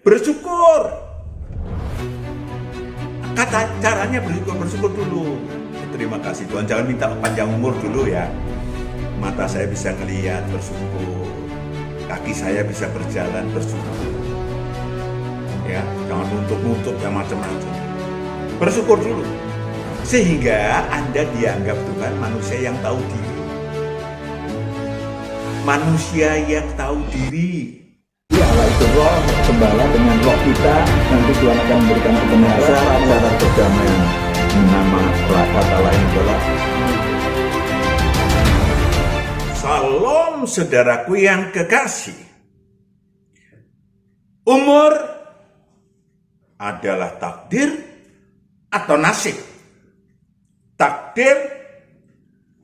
bersyukur. Kata caranya bersyukur dulu. Terima kasih Tuhan, jangan minta panjang umur dulu ya. Mata saya bisa ngelihat, bersyukur. Kaki saya bisa berjalan, bersyukur. Ya, jangan nuntut yang macam-macam. Bersyukur dulu. Sehingga Anda dianggap Tuhan manusia yang tahu diri. Manusia yang tahu diri. Ya Allah itu roh, gembala dengan roh kita, nanti Tuhan akan memberikan kebenaran, cara perdamaian. Nama kata lain adalah Salam saudaraku yang kekasih. Umur adalah takdir atau nasib. Takdir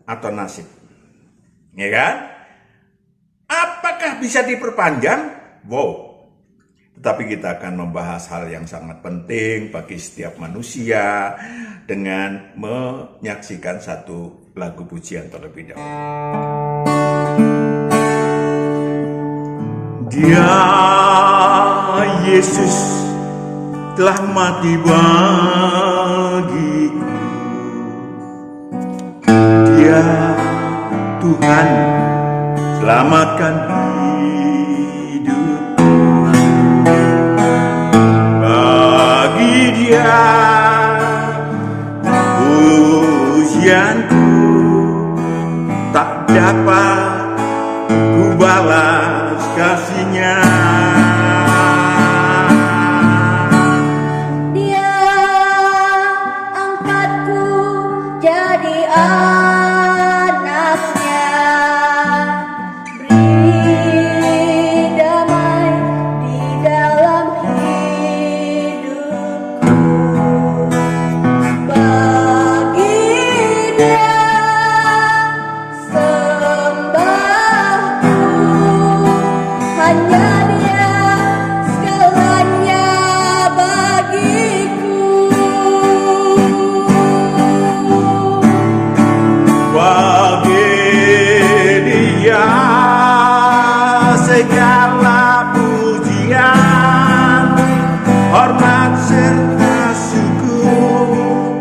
atau nasib. Ya kan? Apakah bisa diperpanjang? Wow. Tetapi kita akan membahas hal yang sangat penting bagi setiap manusia dengan menyaksikan satu lagu pujian terlebih dahulu. Dia Yesus telah mati bagiku. Dia Tuhan selamatkan hidupku. Bagi Dia pujianku tak dapat ku balas kasih-Nya. Dia angkatku jadi anaknya, beri damai di dalam hidupku. Bagi Dia sembahku, hanya Dia segalanya bagiku. Bagi Dia segala pujian, hormat serta syukur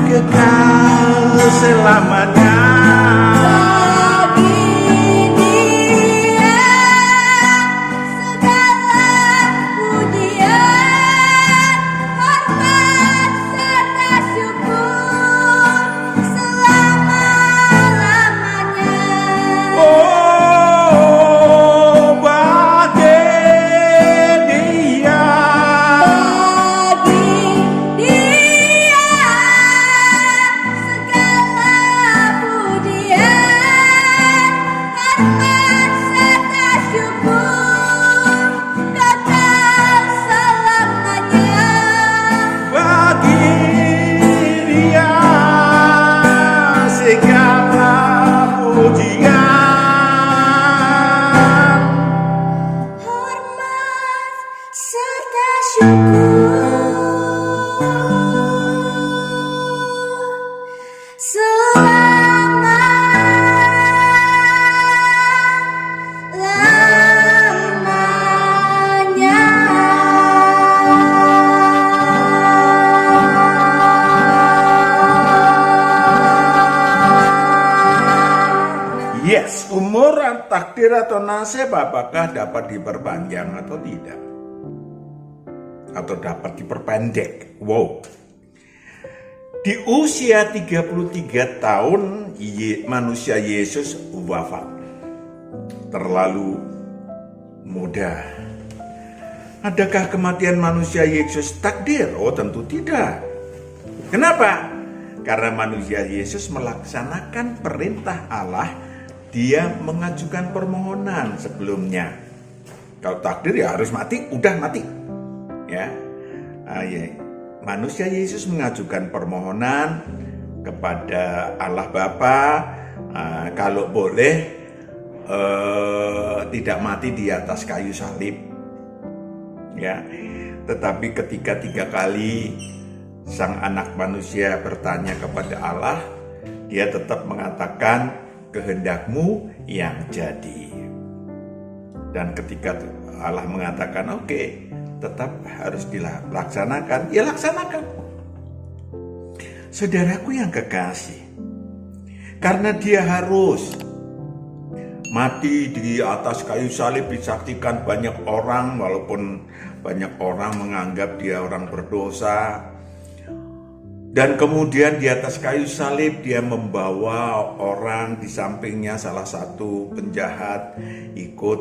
kekal selamanya. Bagi Dia segala pujian, hormat serta syukur selama-lamanya. Oh, bagi Dia Bagi Dia segala pujian, hormat serta syukur kekal selamanya. bagi Dia segala pujian. Hormat serta syukur selama-lamanya. Yes, umur, takdir atau nasib apakah dapat diperpanjang atau tidak? Atau dapat diperpendek? Wow. Di usia 33 tahun manusia Yesus wafat. Terlalu muda. Adakah kematian manusia Yesus takdir? Oh, tentu tidak. Kenapa? Karena manusia Yesus melaksanakan perintah Allah, dia mengajukan permohonan sebelumnya. Kalau takdir ya harus mati, udah mati. Ya. Manusia Yesus mengajukan permohonan kepada Allah Bapa, kalau boleh tidak mati di atas kayu salib. Ya. Tetapi ketika 3 kali sang anak manusia bertanya kepada Allah, dia tetap mengatakan kehendakmu yang jadi. Dan ketika Allah mengatakan oke, tetap harus dilaksanakan, ya laksanakan. Saudaraku yang kekasih, karena dia harus mati di atas kayu salib disaksikan banyak orang, walaupun banyak orang menganggap dia orang berdosa. Dan kemudian di atas kayu salib dia membawa orang di sampingnya, salah satu penjahat ikut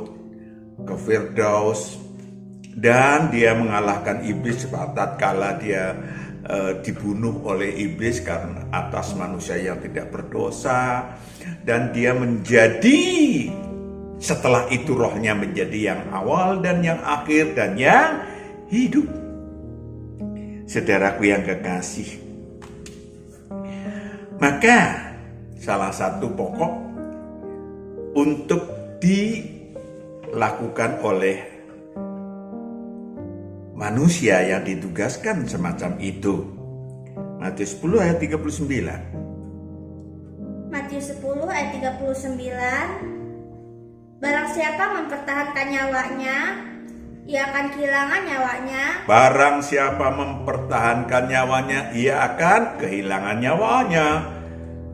ke Firdaus, dan dia mengalahkan iblis tatkala dia dibunuh oleh iblis karena atas manusia yang tidak berdosa, dan dia menjadi, setelah itu rohnya menjadi yang awal dan yang akhir dan yang hidup. Saudaraku yang kekasih, maka salah satu pokok untuk dilakukan oleh manusia yang ditugaskan semacam itu, Matius 10 ayat 39. Matius 10 ayat 39. Barang siapa mempertahankan nyawanya, ia akan kehilangan nyawanya. Barang siapa mempertahankan nyawanya, ia akan kehilangan nyawanya.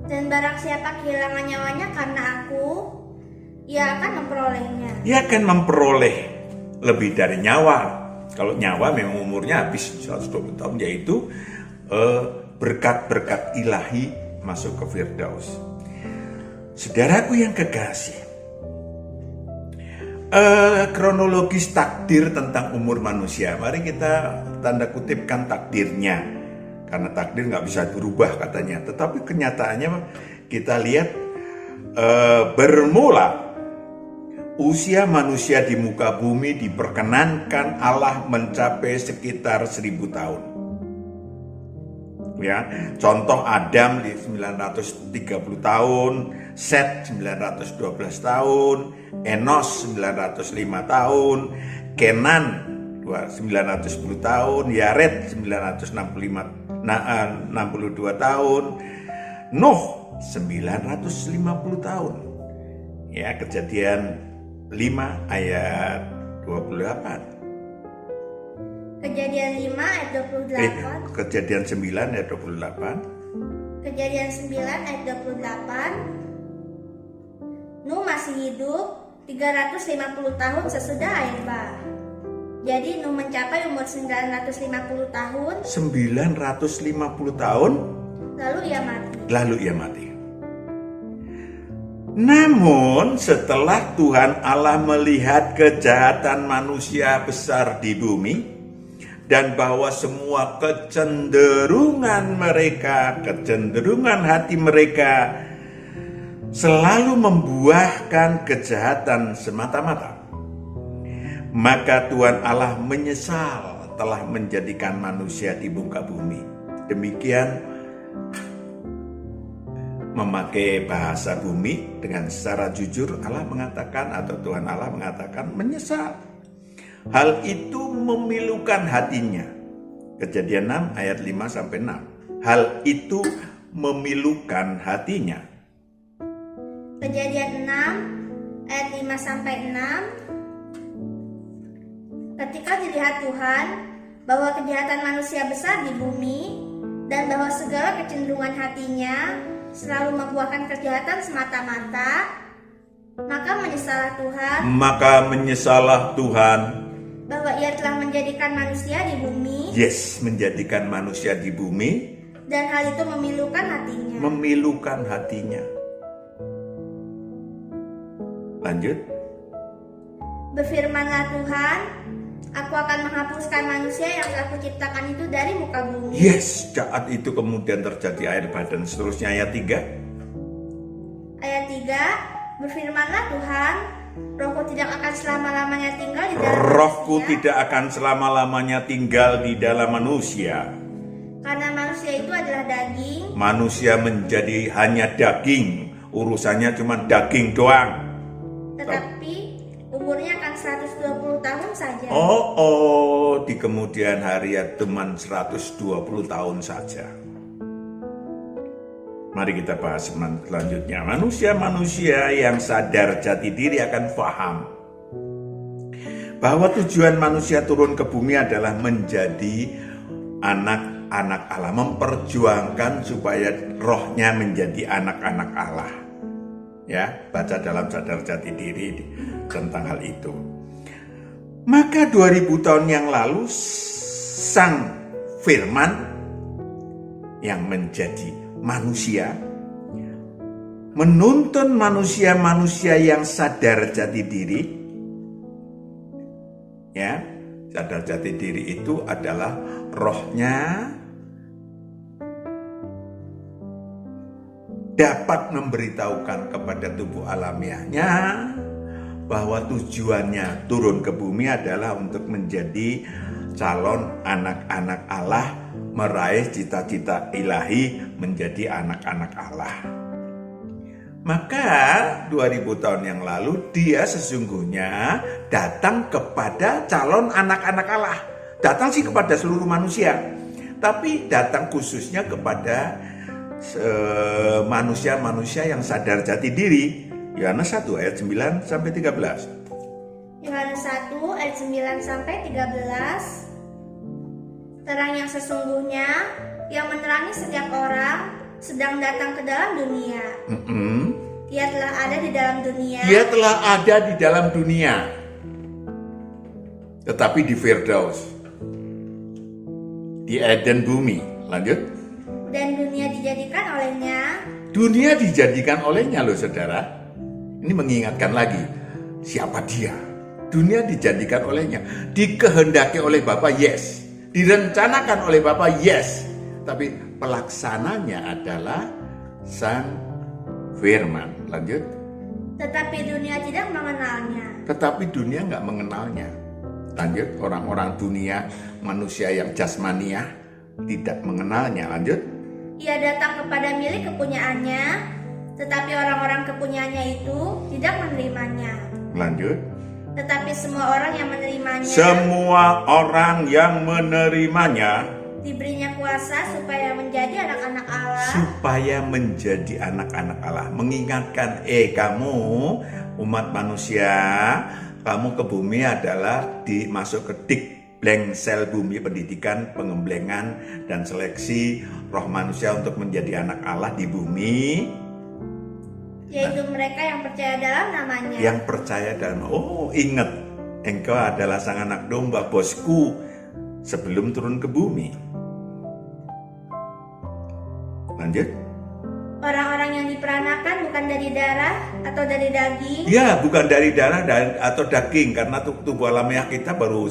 Dan barang siapa kehilangan nyawanya karena aku, ia akan memperolehnya. Ia akan memperoleh lebih dari nyawa. Kalau nyawa memang umurnya habis 120 tahun, yaitu berkat-berkat ilahi masuk ke Firdaus. Saudaraku yang kekasih, kronologis takdir tentang umur manusia, mari kita tanda kutipkan takdirnya, karena takdir nggak bisa berubah katanya. Tetapi kenyataannya kita lihat bermula usia manusia di muka bumi diperkenankan Allah mencapai sekitar 1000 tahun. Ya, contoh Adam di 930 tahun, Set 912 tahun, Enos 905 tahun, Kenan 910 tahun, Yared 962 tahun, Nuh 950 tahun. Ya, Kejadian 5 ayat 28. Kejadian 5 ayat 28. Kejadian 9 ayat 28. Kejadian 9 ayat 28. Nuh masih hidup 350 tahun sesudah air bah. Jadi Nuh mencapai umur 950 tahun. 950 tahun. Lalu ia mati. Namun setelah Tuhan Allah melihat kejahatan manusia besar di bumi, dan bahwa semua kecenderungan hati mereka selalu membuahkan kejahatan semata-mata, maka Tuhan Allah menyesal telah menjadikan manusia di muka bumi. Demikian memakai bahasa bumi dengan secara jujur, Allah mengatakan, atau Tuhan Allah mengatakan menyesal. Hal itu memilukan hatinya. Kejadian 6 ayat 5-6. Hal itu memilukan hatinya. Kejadian 6 ayat 5-6. Ketika dilihat Tuhan bahwa kejahatan manusia besar di bumi, dan bahwa segala kecenderungan hatinya selalu membuahkan kejahatan semata-mata, maka menyesalah Tuhan bahwa ia telah menjadikan manusia di bumi. Yes, menjadikan manusia di bumi. Dan hal itu memilukan hatinya. Lanjut. Berfirmanlah Tuhan, aku akan menghapuskan manusia yang telah kuciptakan itu dari muka bumi. Yes, saat itu kemudian terjadi air bah, dan seterusnya. Ayat 3. Ayat 3, berfirmanlah Tuhan, Rohku tidak akan selama-lamanya tinggal di dalam Rohku manusia, tidak akan selama-lamanya tinggal di dalam manusia. Karena manusia itu adalah daging. Manusia menjadi hanya daging, urusannya cuma daging doang. Tetapi umurnya akan 120 tahun saja. Di kemudian hari ya cuma 120 tahun saja. Mari kita bahas selanjutnya. Manusia-manusia yang sadar jati diri akan paham bahwa tujuan manusia turun ke bumi adalah menjadi anak-anak Allah, memperjuangkan supaya rohnya menjadi anak-anak Allah. Ya, baca dalam Sadar Jati Diri tentang hal itu. Maka 2000 tahun yang lalu Sang Firman yang menjadi manusia menuntun manusia-manusia yang sadar jati diri. Ya, sadar jati diri itu adalah rohnya dapat memberitahukan kepada tubuh alamiahnya bahwa tujuannya turun ke bumi adalah untuk menjadi calon anak-anak Allah, meraih cita-cita ilahi menjadi anak-anak Allah. Maka 2000 tahun yang lalu dia sesungguhnya datang kepada calon anak-anak Allah. Datang sih kepada seluruh manusia, tapi datang khususnya kepada manusia-manusia yang sadar jati diri. Yohanes 1 ayat 9 sampai 13. Yohanes 1 ayat 9 sampai 13. Terang yang sesungguhnya yang menerangi setiap orang sedang datang ke dalam dunia. Dia telah ada di dalam dunia. Dia telah ada di dalam dunia, tetapi di Firdaus, di Eden bumi. Lanjut. Dan dunia dijadikan olehnya. Dunia dijadikan olehnya loh saudara. Ini mengingatkan lagi siapa dia. Dunia dijadikan olehnya, dikehendaki oleh Bapa, yes. Direncanakan oleh Bapa, yes. Tapi pelaksananya adalah Sang Firman. Lanjut. Tetapi dunia tidak mengenalnya. Tetapi dunia nggak mengenalnya. Lanjut. Orang-orang dunia, manusia yang jasmaniah tidak mengenalnya. Lanjut. Ia datang kepada milik kepunyaannya, tetapi orang-orang kepunyaannya itu tidak menerimanya. Lanjut. Tetapi semua orang yang menerimanya, semua orang yang menerimanya diberinya kuasa supaya menjadi anak-anak Allah. Supaya menjadi anak-anak Allah. Mengingatkan, kamu umat manusia, kamu ke bumi adalah masuk ke Blank Sel Bumi, pendidikan, pengemblengan, dan seleksi roh manusia untuk menjadi anak Allah di bumi. Yaitu mereka yang percaya dalam namanya. Yang percaya dalam, ingat, engkau adalah sang anak domba, bosku, sebelum turun ke bumi. Lanjut. Orang-orang yang diperanakan bukan dari darah atau dari daging. Ya, bukan dari darah atau daging, karena tubuh alamiah kita baru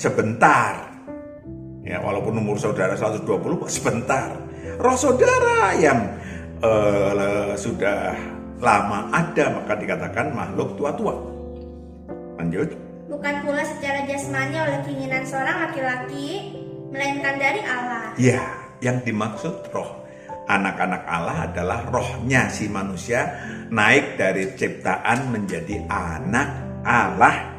sebentar. Ya, walaupun umur saudara 120 sebentar. Roh saudara yang sudah lama ada, maka dikatakan makhluk tua-tua. Lanjut. Bukan pula secara jasmani oleh keinginan seorang laki-laki, melainkan dari Allah. Ya, yang dimaksud roh anak-anak Allah adalah rohnya si manusia naik dari ciptaan menjadi anak Allah.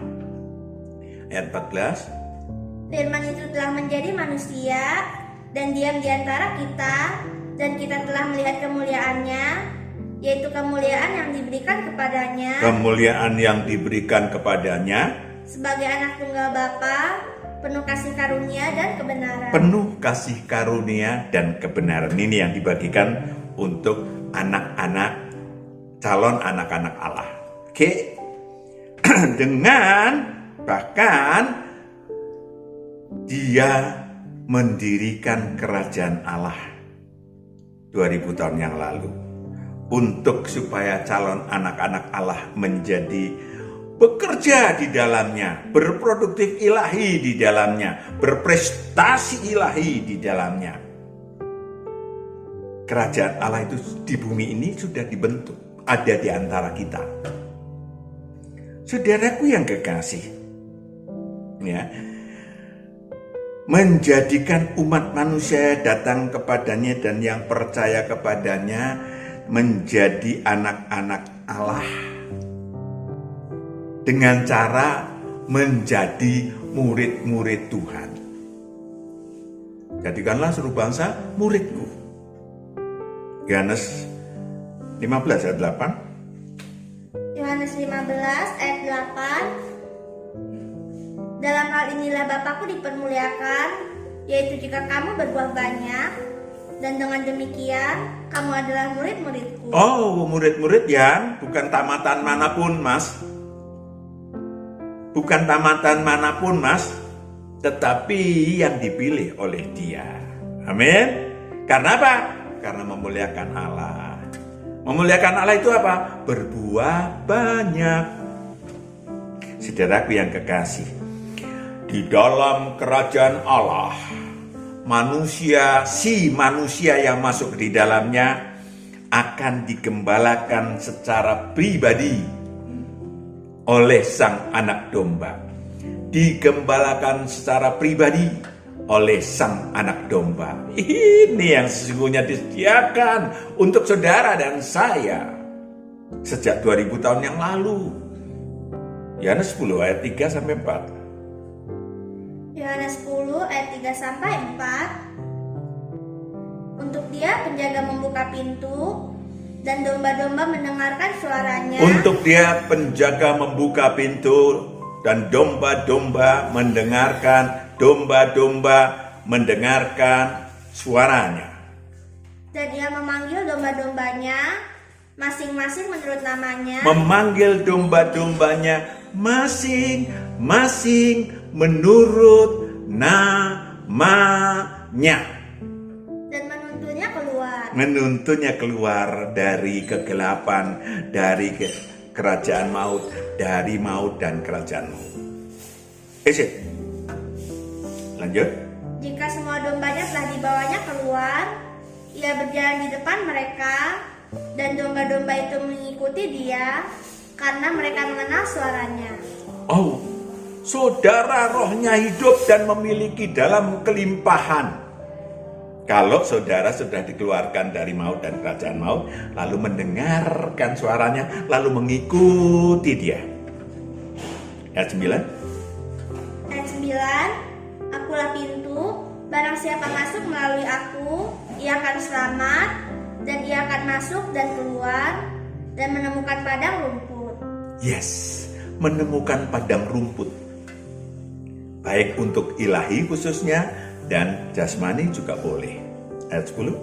Ayat 14. Firman itu telah menjadi manusia dan diam di antara kita, dan kita telah melihat kemuliaannya, yaitu kemuliaan yang diberikan kepadanya. Kemuliaan yang diberikan kepadanya sebagai anak tunggal Bapa, penuh kasih karunia dan kebenaran. Penuh kasih karunia dan kebenaran. Ini yang dibagikan untuk anak-anak, calon anak-anak Allah. Oke. Dengan bahkan dia mendirikan kerajaan Allah 2000 tahun yang lalu, untuk supaya calon anak-anak Allah menjadi bekerja di dalamnya, berproduktif ilahi di dalamnya, berprestasi ilahi di dalamnya. Kerajaan Allah itu di bumi ini sudah dibentuk, ada di antara kita. Saudaraku yang kekasih, ya, menjadikan umat manusia datang kepadanya dan yang percaya kepadanya menjadi anak-anak Allah dengan cara menjadi murid-murid Tuhan. Jadikanlah seluruh bangsa muridku. Yohanes 15 ayat 8. Yohanes 15 ayat 8. Dalam hal inilah Bapakku dipermuliakan, yaitu jika kamu berbuah banyak, dan dengan demikian kamu adalah murid-muridku. Oh, murid-murid yang bukan tamatan manapun, Mas. Bukan tamatan manapun, Mas, tetapi yang dipilih oleh Dia. Amin. Karena apa? Karena memuliakan Allah. Memuliakan Allah itu apa? Berbuah banyak. Saudaraku yang kekasih, di dalam kerajaan Allah, manusia yang masuk di dalamnya akan digembalakan secara pribadi oleh Sang Anak Domba. Digembalakan secara pribadi oleh Sang Anak Domba. Ini yang sesungguhnya disediakan untuk saudara dan saya sejak 2000 tahun yang lalu. Yohanes 10 ayat 3 sampai 4. Yohanes 10 ayat 3 sampai 4. Untuk Dia penjaga membuka pintu dan domba-domba mendengarkan suaranya. Untuk Dia penjaga membuka pintu dan domba-domba mendengarkan suaranya. Dan Ia memanggil domba-dombanya masing-masing menurut namanya. Memanggil domba-dombanya masing-masing menurut namanya. Dan Menuntunnya keluar dari kegelapan, dari kerajaan maut, dari maut dan kerajaan maut. Lanjut. Jika semua dombanya telah dibawanya keluar, Ia berjalan di depan mereka, dan domba-domba itu mengikuti Dia, karena mereka mengenal suaranya. Oh, saudara rohnya hidup dan memiliki dalam kelimpahan. Kalau saudara sudah dikeluarkan dari maut dan kerajaan maut, lalu mendengarkan suaranya, lalu mengikuti Dia. Ayat 9. Ayat 9, Akulah pintu, barang siapa masuk melalui aku, ia akan selamat, dan ia akan masuk dan keluar, dan menemukan padang rumput. Yes, menemukan padang rumput. Baik untuk ilahi khususnya, dan jasmani juga boleh. Ayat 10.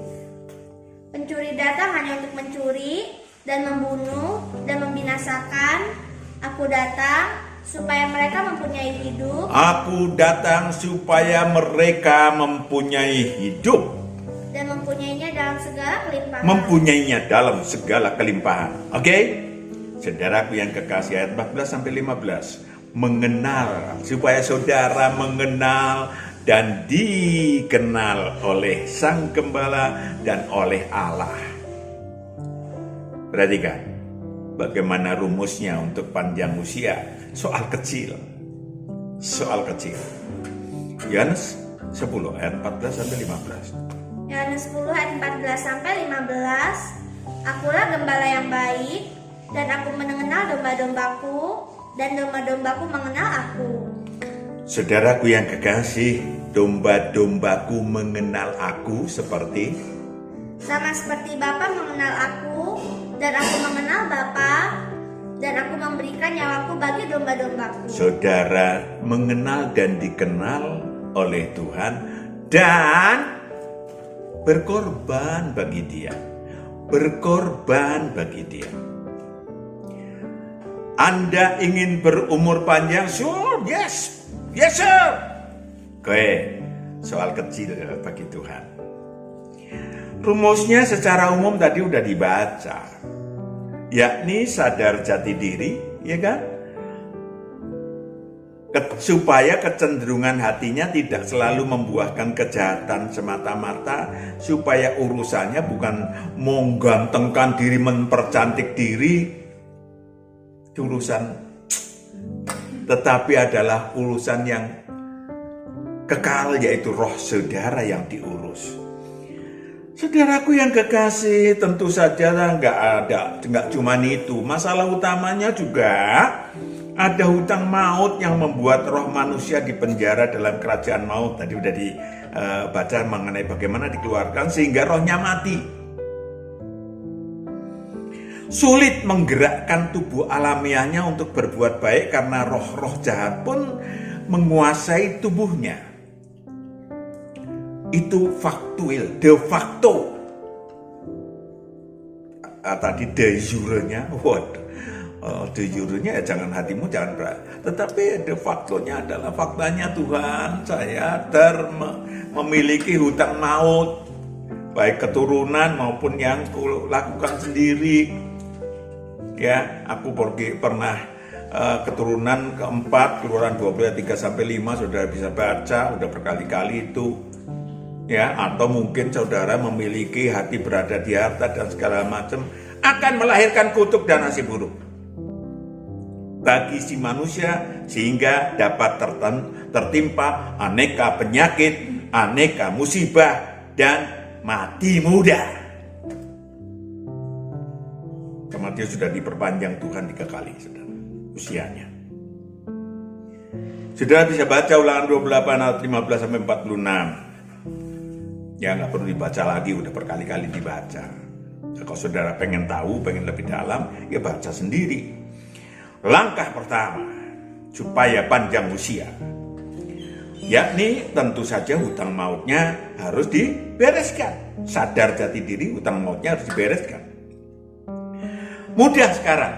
Pencuri datang hanya untuk mencuri, dan membunuh, dan membinasakan. Aku datang supaya mereka mempunyai hidup. Aku datang supaya mereka mempunyai hidup. Dan mempunyainya dalam segala kelimpahan. Mempunyainya dalam segala kelimpahan. Oke? Saudaraku yang kekasih, ayat 14 sampai 15. Mengenal, supaya saudara mengenal dan dikenal oleh Sang Gembala dan oleh Allah. Perhatikan bagaimana rumusnya untuk panjang usia. Soal kecil. Yohanes 10 ayat 14 sampai 15. Yohanes 10 ayat 14 sampai 15. Akulah gembala yang baik, dan aku mengenal domba-dombaku, dan domba-dombaku mengenal aku. Saudaraku yang kekasih, domba-dombaku mengenal aku seperti Sama seperti Bapa mengenal aku, dan aku mengenal Bapa, dan aku memberikan nyawaku bagi domba-dombaku. saudara mengenal dan dikenal oleh Tuhan dan berkorban bagi Dia. Berkorban bagi Dia. Anda ingin berumur panjang? Sure, yes. Yes, sir. Oke, soal kecil bagi Tuhan. Rumusnya secara umum tadi udah dibaca. Yakni sadar jati diri, ya kan? Supaya kecenderungan hatinya tidak selalu membuahkan kejahatan semata-mata, supaya urusannya bukan menggantengkan diri, mempercantik diri, urusan, tetapi adalah urusan yang kekal, yaitu roh saudara yang diurus. Saudaraku yang kekasih, tentu saja nggak cuma itu. Masalah utamanya juga ada hutang maut yang membuat roh manusia dipenjara dalam kerajaan maut. Tadi udah dibaca mengenai bagaimana dikeluarkan sehingga rohnya mati. Sulit menggerakkan tubuh alamiahnya untuk berbuat baik karena roh-roh jahat pun menguasai tubuhnya. Itu faktual, de facto. Tadi de jure-nya, de jure-nya ya jangan hatimu jangan berat. Tetapi de facto-nya adalah faktanya Tuhan, saya memiliki hutang maut, baik keturunan maupun yang kulakukan sendiri. Ya, aku pernah keturunan keempat, Keluaran 20 ayat 3-5, saudara bisa baca, udah berkali-kali itu. Ya, atau mungkin saudara memiliki hati berada di harta dan segala macam, akan melahirkan kutuk dan nasib buruk bagi si manusia, sehingga dapat tertimpa aneka penyakit, aneka musibah, dan mati muda. Kematian sudah diperpanjang Tuhan 3 kali, saudara, usianya. Saudara bisa baca Ulangan 28 ayat 15-46. Ya nggak perlu dibaca lagi, udah berkali-kali dibaca. Ya, kalau saudara pengen tahu, pengen lebih dalam, ya baca sendiri. Langkah pertama, supaya panjang usia, yakni tentu saja hutang mautnya harus dibereskan. Sadar jati diri, hutang mautnya harus dibereskan. Mudah sekarang,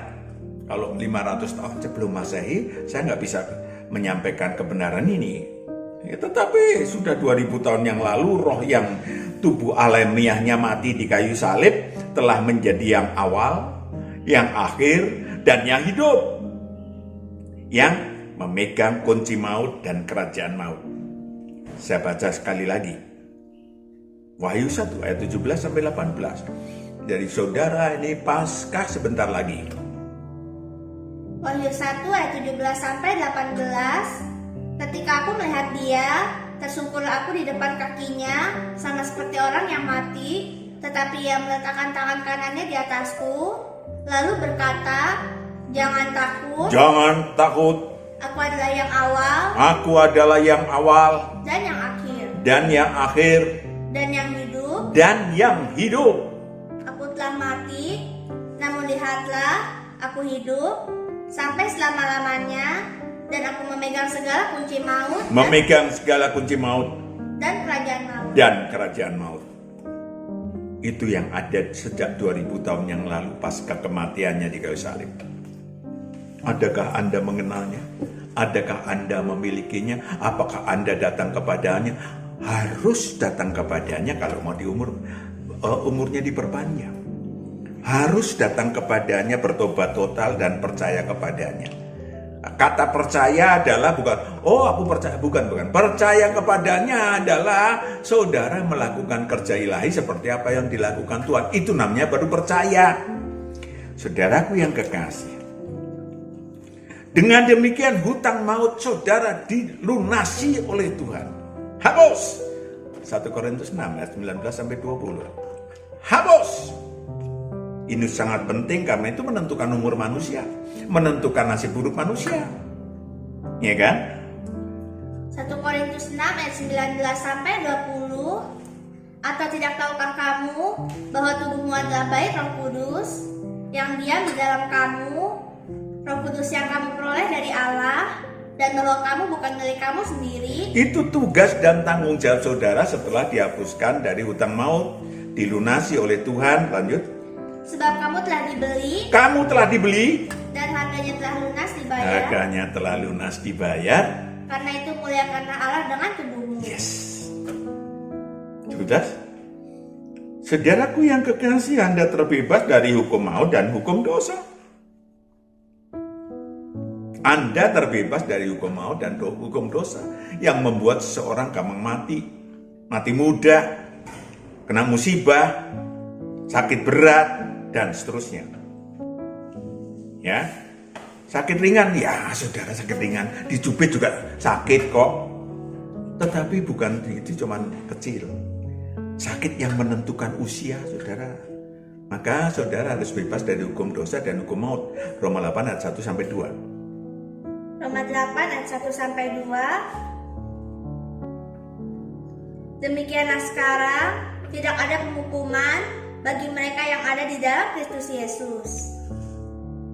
kalau 500 tahun sebelum Masehi, saya nggak bisa menyampaikan kebenaran ini. Ya, tetapi sudah 2000 tahun yang lalu, roh yang tubuh alamiahnya mati di kayu salib telah menjadi yang awal, yang akhir, dan yang hidup, yang memegang kunci maut dan kerajaan maut. Saya baca sekali lagi, Wahyu 1 ayat 17-18. Dari saudara ini Paskah sebentar lagi. Wahyu 1 ayat 17-18. Ketika aku melihat dia, tersungkurlah aku di depan kakinya, sama seperti orang yang mati, tetapi ia meletakkan tangan kanannya di atasku, lalu berkata, jangan takut. Jangan takut. Aku adalah yang awal. Aku adalah yang awal. Dan yang akhir. Dan yang akhir. Dan yang hidup. Dan yang hidup. Aku telah mati, namun lihatlah, aku hidup sampai selama-lamanya. Dan aku memegang segala kunci maut. Memegang segala kunci maut. Dan kerajaan maut. Dan kerajaan maut. Itu yang ada sejak 2000 tahun yang lalu pasca kematiannya di kayu salib. Adakah Anda mengenalnya? Adakah Anda memilikinya? Apakah Anda datang kepadanya? Harus datang kepadanya kalau mau umurnya diperpanjang. Harus datang kepadanya, bertobat total dan percaya kepadanya. Kata percaya adalah aku percaya, bukan. Percaya kepadanya adalah saudara melakukan kerja ilahi seperti apa yang dilakukan Tuhan. Itu namanya baru percaya. Saudaraku yang kekasih, dengan demikian hutang maut saudara dilunasi oleh Tuhan. Hapus. 1 Korintus 6 ayat 19-20. Hapus. Ini sangat penting karena itu menentukan umur manusia, menentukan nasib buruk manusia. Ya kan? 1 Korintus 6 ayat 19-20. Atau tidak tahukah kamu bahwa tubuhmu adalah bait Roh Kudus yang diam di dalam kamu, Roh Kudus yang kamu peroleh dari Allah, dan bahwa kamu bukan milik kamu sendiri. Itu tugas dan tanggung jawab saudara setelah dihapuskan dari hutang maut, dilunasi oleh Tuhan. Lanjut. Sebab kamu telah dibeli. Kamu telah dibeli. Dan harganya telah lunas dibayar. Harganya telah lunas dibayar. Karena itu muliakanlah Allah dengan tubuhmu. Yes. Sudah. Saudaraku yang kekasih, Anda terbebas dari hukum maut dan hukum dosa. Anda terbebas dari hukum maut dan hukum dosa yang membuat seseorang gampang mati. Mati muda, kena musibah, sakit berat, dan seterusnya. Ya, sakit ringan, ya saudara sakit ringan, dicubit juga sakit kok. Tetapi bukan itu cuman kecil. Sakit yang menentukan usia saudara. Maka saudara harus bebas dari hukum dosa dan hukum maut. Roma 8 ayat 1-2. Roma 8 ayat 1-2. Demikianlah sekarang tidak ada penghukuman bagi mereka yang ada di dalam Kristus Yesus.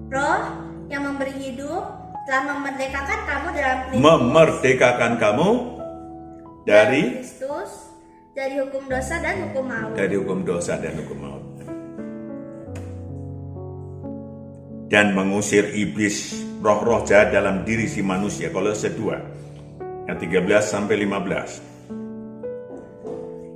Roh yang memberi hidup telah memerdekakan kamu dalam Kristus, memerdekakan kamu dari Kristus, dari hukum dosa dan hukum maut. hukum dosa dan hukum maut. Dan mengusir iblis, roh-roh jahat dalam diri si manusia. Kolose 2 ayat 13 sampai 15.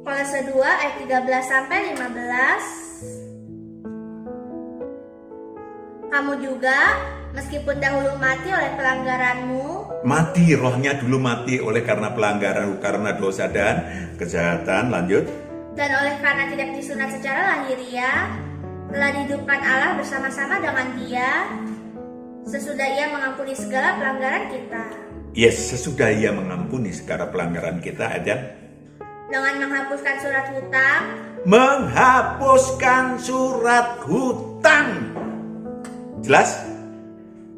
Kolose 2 ayat 13 sampai 15. Kamu juga, meskipun dahulu mati oleh pelanggaranmu, Mati, rohnya dulu mati oleh karena pelanggaran, karena dosa dan kejahatan. Lanjut. dan oleh karena tidak disunat secara lahiriah, telah dihidupkan Allah bersama-sama dengan Dia, sesudah Ia mengampuni segala pelanggaran kita. Yes, sesudah Ia mengampuni segala pelanggaran kita, aja. Dengan menghapuskan surat hutang, Menghapuskan surat hutang. Jelas?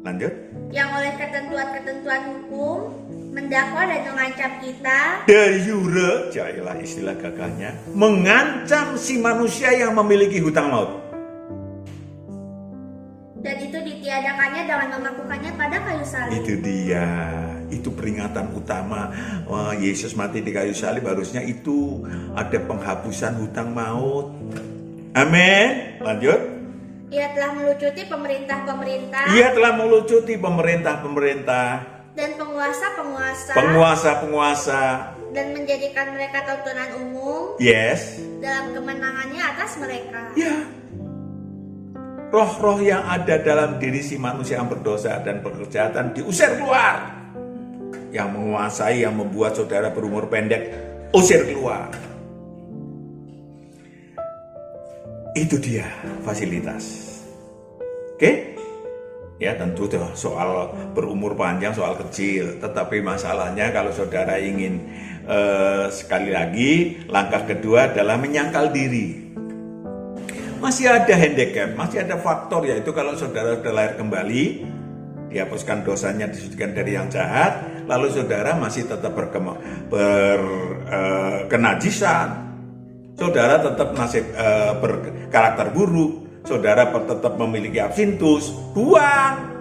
Lanjut. yang oleh ketentuan-ketentuan hukum mendakwa dan mengancam kita, De jure, jailah istilah gagahnya, mengancam si manusia yang memiliki hutang maut. dan itu ditiadakannya dengan memakukannya pada kayu salib. Itu dia, itu peringatan utama. Wah, Yesus mati di kayu salib, harusnya itu ada penghapusan hutang maut. Amin. Lanjut. Ia telah melucuti pemerintah-pemerintah Ia telah melucuti pemerintah-pemerintah, dan penguasa-penguasa, penguasa-penguasa. dan menjadikan mereka tontonan umum Yes. dalam kemenangannya atas mereka. Ya. Roh-roh yang ada dalam diri si manusia yang berdosa dan berkejahatan diusir keluar. Yang menguasai, yang membuat saudara berumur pendek, usir keluar. Itu dia fasilitas. Oke? Ya, tentu tuh soal berumur panjang, soal kecil. Tetapi masalahnya kalau saudara ingin sekali lagi, langkah kedua adalah menyangkal diri. Masih ada handicap, masih ada faktor, yaitu kalau saudara sudah lahir kembali, dihapuskan dosanya, disucikan dari yang jahat, lalu saudara masih tetap berkenajisan. Saudara tetap berkarakter buruk, saudara tetap memiliki absintus, buang.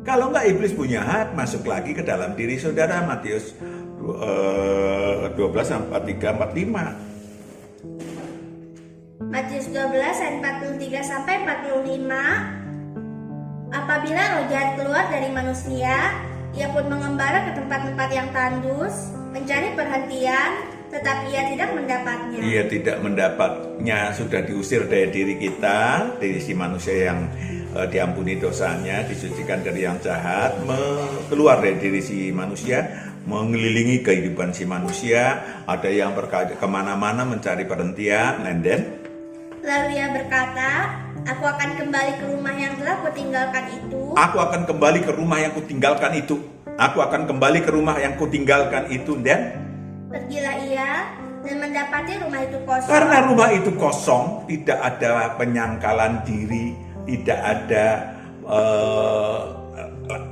Kalau enggak, iblis punya hak masuk lagi ke dalam diri saudara. Matius 12 43 45. Matius 12 ayat 43 sampai 45. Apabila roh jahat keluar dari manusia, ia pun mengembara ke tempat-tempat yang tandus, mencari perhentian, tetapi ia tidak mendapatnya. Ia tidak mendapatnya, sudah diusir dari diri kita, dari si manusia yang diampuni dosanya, disucikan dari yang jahat, keluar dari diri si manusia, mengelilingi kehidupan si manusia, ada yang kemana-mana mencari perhentian, and then Lalu ia berkata, aku akan kembali ke rumah yang telah kutinggalkan itu. Aku akan kembali ke rumah yang kutinggalkan itu. Aku akan kembali ke rumah yang kutinggalkan itu, dan Pergilah ia dan mendapati rumah itu kosong. karena rumah itu kosong, tidak ada penyangkalan diri, tidak ada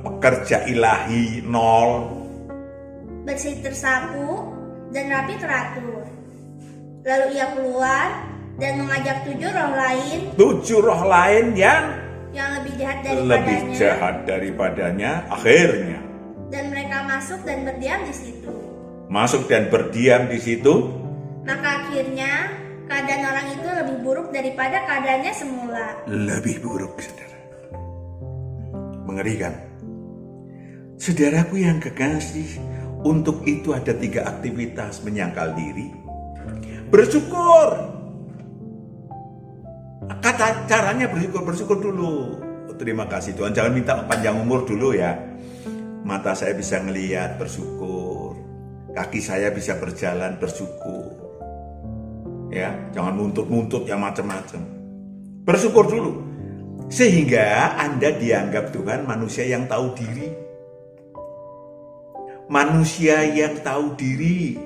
pekerja ilahi, nol. Bersih tersapu dan rapi teratur. Lalu ia keluar dan mengajak 7 roh lain 7 roh lain yang yang lebih jahat lebih daripadanya. jahat daripadanya, akhirnya Dan mereka masuk dan berdiam di situ. masuk dan berdiam di situ. Maka akhirnya keadaan orang itu lebih buruk daripada keadaannya semula. Lebih buruk, saudara. Mengerikan. Saudaraku yang kekasih, untuk itu ada 3 aktivitas: menyangkal diri, bersyukur. Kata caranya bersyukur dulu. Terima kasih Tuhan. Jangan minta panjang umur dulu ya. Mata saya bisa ngelihat, bersyukur. Kaki saya bisa berjalan, bersyukur. Ya, jangan nuntut yang macam-macam. Bersyukur dulu. Sehingga Anda dianggap Tuhan manusia yang tahu diri. Manusia yang tahu diri.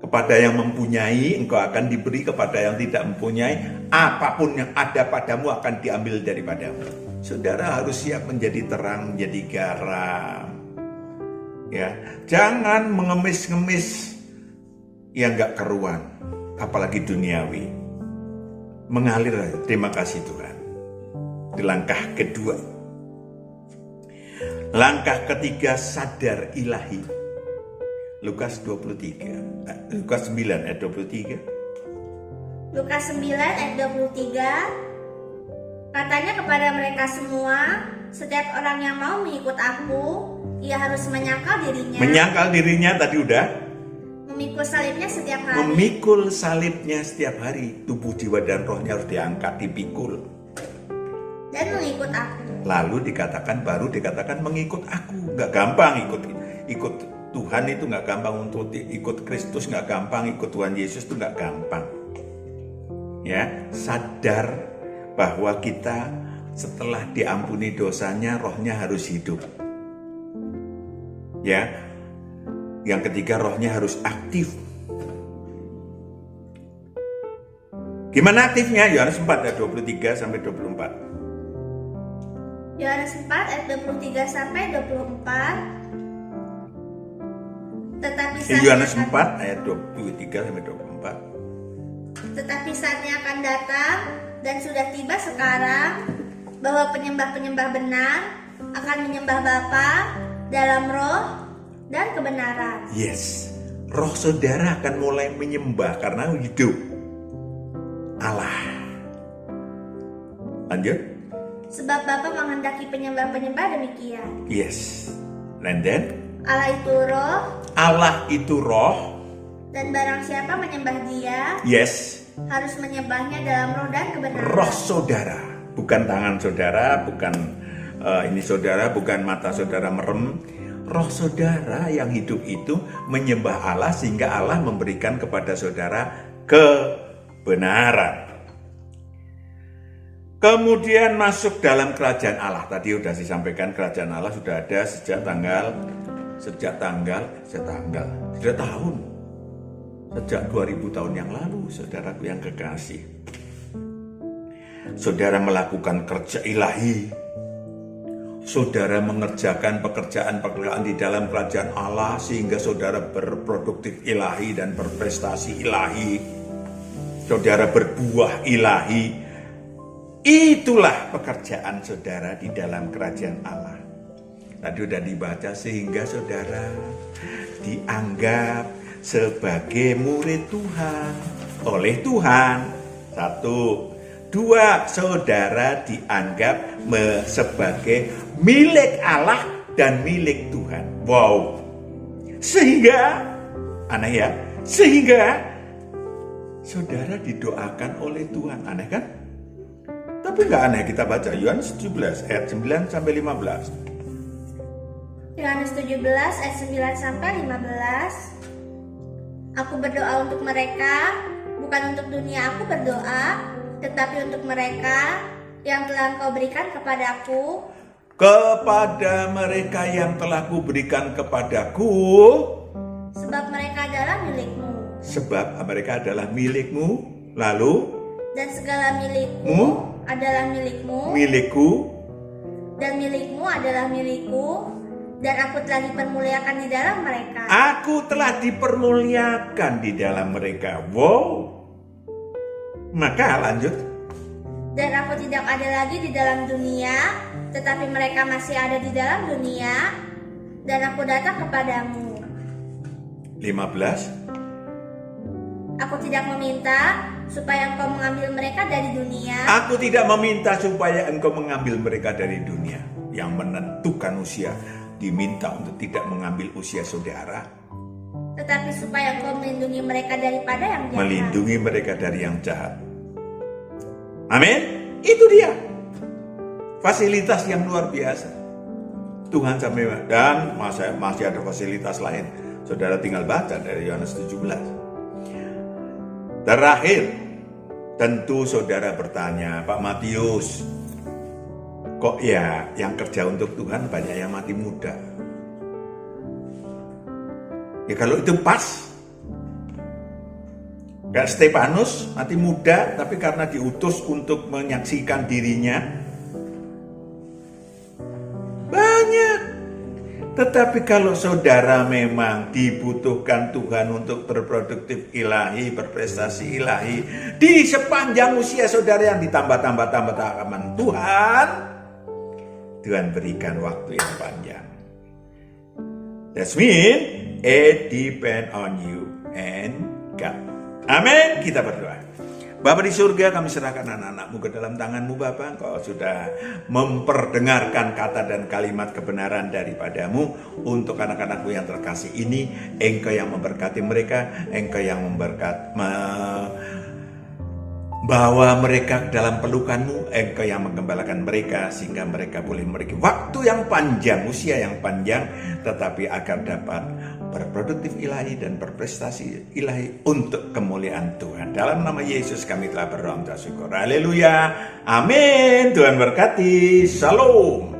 Kepada yang mempunyai, engkau akan diberi. Kepada yang tidak mempunyai, apapun yang ada padamu akan diambil daripadamu. Saudara harus siap menjadi terang, menjadi garam. Ya, jangan mengemis-ngemis yang gak keruan, apalagi duniawi. Mengalir aja. Terima kasih Tuhan. Di langkah kedua. Langkah ketiga, sadar ilahi. Lukas 9 ayat 23. Lukas 9 ayat 23, katanya kepada mereka semua, setiap orang yang mau mengikut aku, ia harus menyangkal dirinya. Menyangkal dirinya tadi udah. Memikul salibnya setiap hari. Memikul salibnya setiap hari. Tubuh, jiwa, dan rohnya harus diangkat, dipikul. Dan mengikut aku. Lalu baru dikatakan mengikut aku. Gak gampang ikut Tuhan itu gak gampang, untuk ikut Kristus gak gampang, ikut Tuhan Yesus itu gak gampang. Ya, sadar bahwa kita setelah diampuni dosanya, rohnya harus hidup. Ya, yang ketiga, rohnya harus aktif. Gimana aktifnya? Yohanes 4 ayat 23 sampai 24. Yohanes 4 ayat 23 sampai 24. Tetapi Yohanes 4 ayat 23 sampai 24. Tetapi saatnya akan datang dan sudah tiba sekarang bahwa penyembah-penyembah benar akan menyembah Bapa dalam roh dan kebenaran. Yes, roh saudara akan mulai menyembah karena hidup Allah. Lanjut. Sebab Bapa menghendaki penyembah-penyembah demikian. Yes. And then Allah itu roh. Allah itu roh. Dan barang siapa menyembah Dia, Yes, harus menyembahnya dalam roh dan kebenaran. roh saudara, bukan tangan saudara, bukan ini saudara, bukan mata saudara merem. Roh saudara yang hidup itu menyembah Allah sehingga Allah memberikan kepada saudara kebenaran. Kemudian masuk dalam kerajaan Allah. Tadi sudah disampaikan kerajaan Allah sudah ada sejak sejak 2000 tahun yang lalu, saudaraku yang kekasih. Saudara melakukan kerja ilahi. Saudara mengerjakan pekerjaan-pekerjaan di dalam kerajaan Allah sehingga saudara berproduktif ilahi dan berprestasi ilahi. Saudara berbuah ilahi. Itulah pekerjaan saudara di dalam kerajaan Allah. Tadi sudah dibaca sehingga saudara dianggap sebagai murid Tuhan oleh Tuhan. 1, 2, saudara dianggap sebagai milik Allah dan milik Tuhan. Wow. Sehingga aneh ya, sehingga saudara didoakan oleh Tuhan. Aneh kan? Tapi nggak aneh, kita baca Yohanes 17 ayat 9 sampai 15. Yohanes 17 ayat 9 sampai 15. Aku berdoa untuk mereka, bukan untuk dunia aku berdoa, tetapi untuk mereka yang telah Engkau berikan kepadaku. Kepada mereka yang telah Kuberikan kepadaku. Sebab mereka adalah milik-Mu. Sebab mereka adalah milik-Mu. Lalu? Dan segala milik-Mu adalah milik-Mu. Milikku. Dan milik-Mu adalah milikku. Dan aku telah dipermuliakan di dalam mereka. Aku telah dipermuliakan di dalam mereka. Wow. Maka lanjut. Dan aku tidak ada lagi di dalam dunia, tetapi mereka masih ada di dalam dunia, dan aku datang kepadamu. 15. Aku tidak meminta supaya Engkau mengambil mereka dari dunia. Aku tidak meminta supaya Engkau mengambil mereka dari dunia. Yang menentukan usia diminta untuk tidak mengambil usia saudara, tetapi supaya Engkau melindungi mereka daripada yang jahat. Melindungi mereka dari yang jahat. Amin. Itu dia fasilitas yang luar biasa Tuhan sampai, dan masih ada fasilitas lain. Saudara tinggal baca dari Yohanes 17. Terakhir, tentu saudara bertanya, Pak Matius, kok ya yang kerja untuk Tuhan banyak yang mati muda? Ya kalau itu pas. Kayak Stefanus mati muda, tapi karena diutus untuk menyaksikan dirinya. Banyak. Tetapi kalau saudara memang dibutuhkan Tuhan untuk berproduktif ilahi, berprestasi ilahi, di sepanjang usia saudara yang ditambah-tambah Tuhan berikan waktu yang panjang. That's mean it depend on you and God. Amin. Kita berdoa. Bapa di surga, kami serahkan anak-anakmu ke dalam tanganmu Bapa. Engkau sudah memperdengarkan kata dan kalimat kebenaran daripadamu untuk anak-anakmu yang terkasih ini. Engkau yang memberkati mereka, Engkau yang bawa mereka dalam pelukanmu, Engkau yang menggembalakan mereka sehingga mereka boleh memiliki waktu yang panjang, usia yang panjang, tetapi agar dapat berproduktif ilahi dan berprestasi ilahi untuk kemuliaan Tuhan. Dalam nama Yesus kami telah berdoa dan syukur. Haleluya. Amin. Tuhan berkati. Shalom.